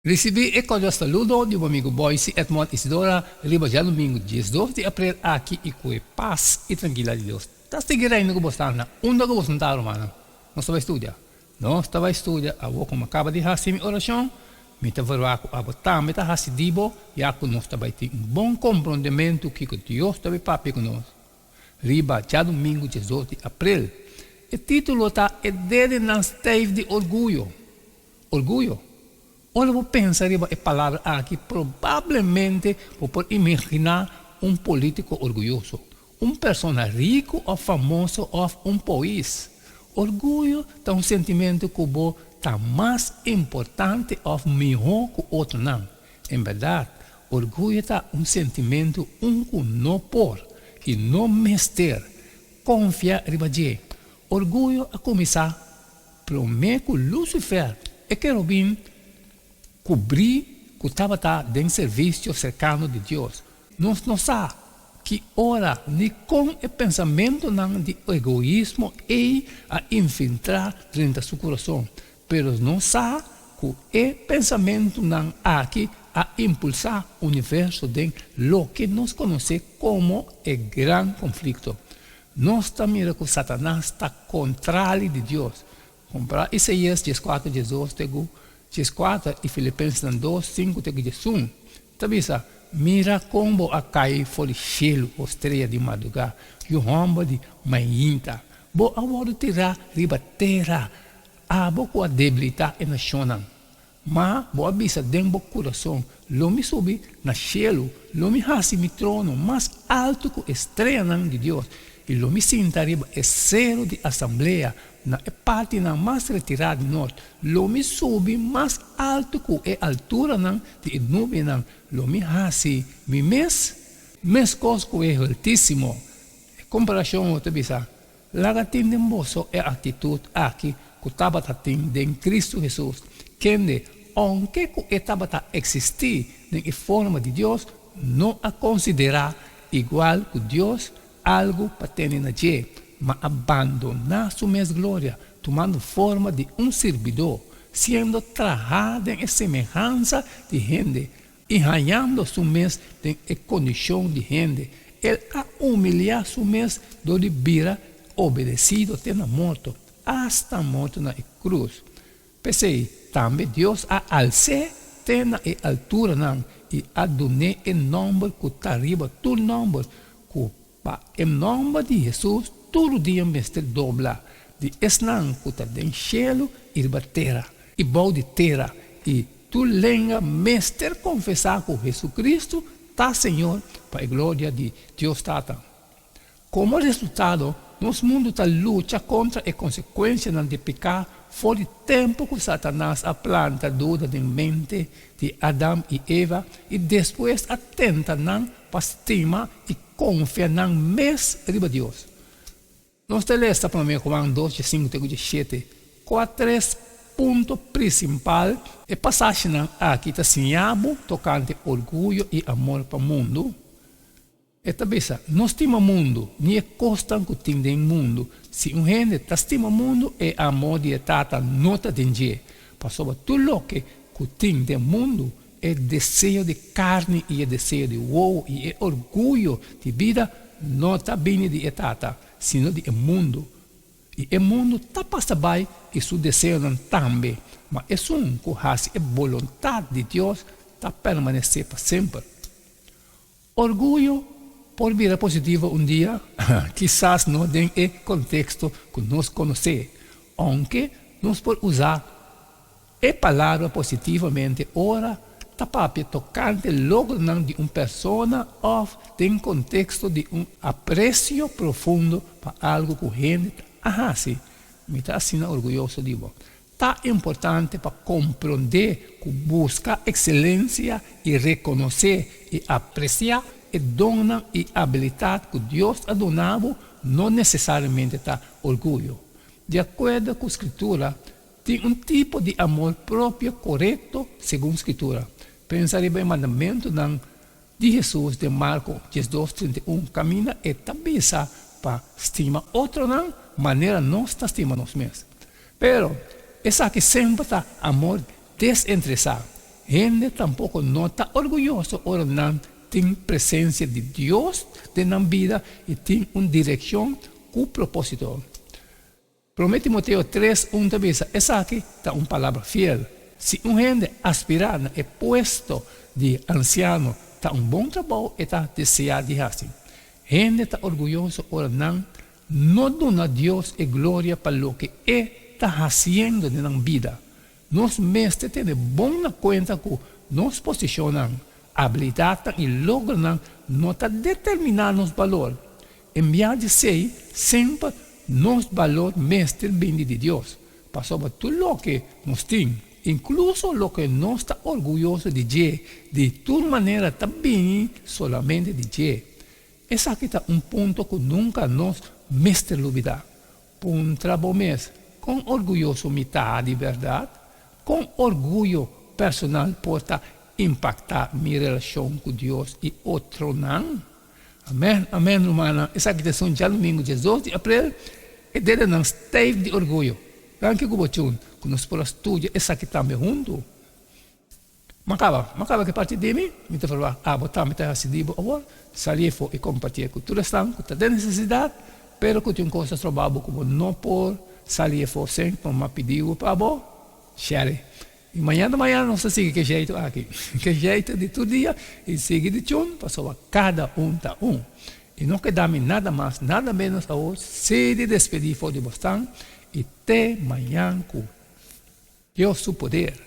Recebi e cordial saludo de um amigo Boise Edmond Isidora, riba já domingo 12 de abril aqui e com paz e tranquilidade de Deus. Tá seguindo aí no Bostana, onde eu vou sentar, mano? Não estava a estudar. Não estava a estudar, eu vou como acaba de fazer minha oração, me estava a botar, me estava a dibo, e a nós estava ter bom compreendimento que Deus estava papi conosco. Riba já domingo 12 de abril. O título está "E dele não esteve de orgulho". Orgulho. Ora, vou pensar em a palavra aqui, provavelmente vou imaginar um político orgulhoso, persona rico ou famoso ou país. Orgulho é um sentimento que está mais importante ou melhor que outro não. Em verdade, orgulho é um sentimento que não pode e não mester confiar em orgulho a começar, promete que Lucifer é que Robin cobrir que estava dentro do serviço cercano de Deus. Nós não sabemos que ora nem com o pensamento de egoísmo e a infiltrar dentro do seu coração. Mas não sabe que o pensamento não aqui a impulsar o universo dentro lo que nós conhecemos como o grande conflito. Nós também que Satanás está contrário de Deus. Comprar Isaías 14, 18, 4 e Filipenses 2, 5, 1. Tabisa, mira como a cair fora cielo, estreia de madrugada, e o rombo de mainta. Bo agora tirar riba terra, a boca a debilitar e nacional. Mas, bo abisa dentro do coração, lo me subi na cielo, lo me hasi mi trono mais alto que a estreia de Deus. E lo me sinta riba é zero de assembleia, na parte mais retirada do norte. Lo me subi mais alto que a altura de nuvem, lo me hasi, mi mes cosco é altíssimo. Comparação outra vez, lagatim de moço é a atitude aqui que estava em Cristo Jesus, que aunque estava a existir em forma de Deus, não a considerar igual que Deus, algo para ter na gente, mas abandonar sua mesma glória, tomando forma de servidor, sendo trajado em semelhança de gente, e ganhando sua mesma condição de gente. Ele a humilhar sua mesma do de vira obedecido até na morte, hasta a morte na cruz. Pensei, também Deus a alce tem na altura e a doné em nome que está arriba, tu nome, em nome de Jesus, todo dia mestre dobla, de esnan que está em cielo e de terra, e bom de terra, e tu lenga mestre confessar que Jesus Cristo está Senhor, para a glória de Deus Tata. Como resultado, nosso mundo está luta contra a consequência de pecar, foi o tempo que Satanás a planta dúvida na mente de Adão e Eva, e depois atenta para estima e confia na mesma riba de Deus. Nós temos para mim Juan 2, 5, 7, quatro pontos principais e passagem aqui está sinhabo tocante orgulho e amor para o mundo. Esta vez, não estima o mundo, nem é costa que tem no mundo. Se um gente está estima o mundo, é amor de etata nota de gente. Para sobre tudo o que tem no mundo, é desejo de carne e é desejo de uou e é orgulho de vida, não está bem de etata, sino de mundo. E o mundo está passando bem e seu desejo também. Mas é um que faz a vontade de Deus está permanecer para sempre. Orgulho pode vir positivo dia, quizás não tem o contexto que nós conhecemos, aunque nós podemos usar a palavra positivamente, ora, tapapia tocante logo de uma pessoa ou tem contexto de apreço profundo para algo que a gente sim, me está assim orgulhoso de você. Está importante para compreender que busca excelência e reconhecer e apreciar e dona e habilidade que Deus ha donado, não necessariamente está orgulho. De acordo com a Escritura, tem tipo de amor próprio correto, segundo a Escritura. Pensarei bem mandamento de Jesus de Marcos 12, 31, caminha e tabisa para estimar outro maneira nós está estimando nós mesmos. Pero, essa que sempre está amor desinteressado. gente tampoco no está orgulloso o no tiene presencia de Dios de la vida y tiene una dirección con propósito. 1 Timoteo 3, 1 también, esa aquí está una palabra fiel. Si un gente aspirada es puesto de anciano, está un buen trabajo y está deseado de hacer. Gente está orgulloso o no dona a Dios y gloria para lo que está haciendo en la vida. Nos mestres tienen buena cuenta que nos posicionan, habilidad y logran no está determinando valor. En vez de ser siempre nos valor mestre viene de Dios. Pasó por todo lo que nos tiene, incluso lo que no está orgulloso de tu manera también solamente de es aquí está un punto que nunca nos mestre olvidar. Un trabajo mes con orgulloso mitad de verdad, con orgullo personal por impactar mi relación con Dios y otro no. Amém, amém, hermana. Essa aqui é já domingo, 12 de abril, e dele não esteve de orgulho. Anche que o que nós por estudar, essa aqui também junto. Macaba que parte de mim, me te falar, botar me tá decidido, sair fora e compartilhar com todos estão, com toda necessidade, pero que tem coisas trabalho como não por sair fora sem tomar pedido para bo, share. E amanhã nós sigue que jeito aqui, que jeito de todo dia e sigue de chão, passou a cada tá um. E não queda-me nada mais, nada menos a hoje, se de despedir fora de Boston e até amanhã com Deus seu poder.